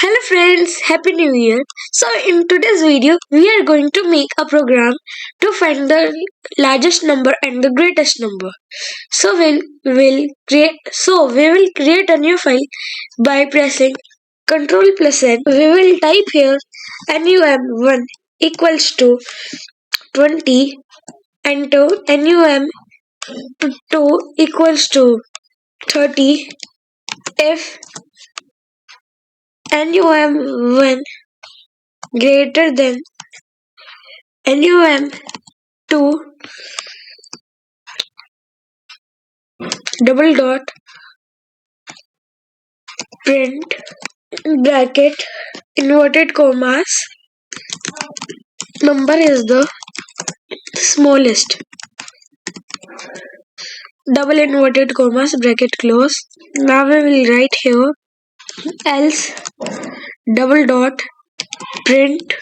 Hello friends, Happy New Year. So in today's video, we are going to make a program to find the largest number and the greatest number. We will create a new file by pressing Ctrl plus N. We will type here num1 equals to 20, enter num2 equals to 30 if num1 greater than num2 double dot print bracket inverted commas number is the smallest, double inverted commas bracket close. Now we will write here else double dot print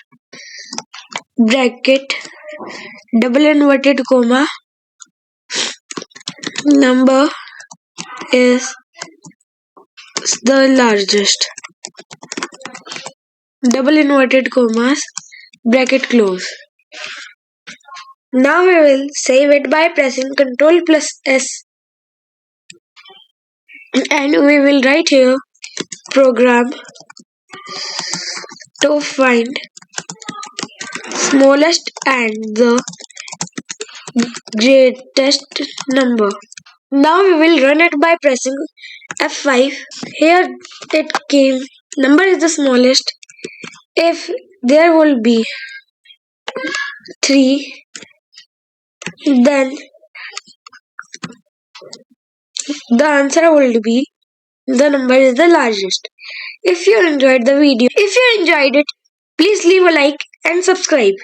bracket double inverted comma number is the largest, double inverted commas bracket close. Now we will save it by pressing Ctrl plus S, and we will write here program to find smallest and the greatest number. Now we will run it by pressing F5. Here it came number is the smallest if there will be 3, then the answer will be the number is the largest. If you enjoyed it, please leave a like and subscribe.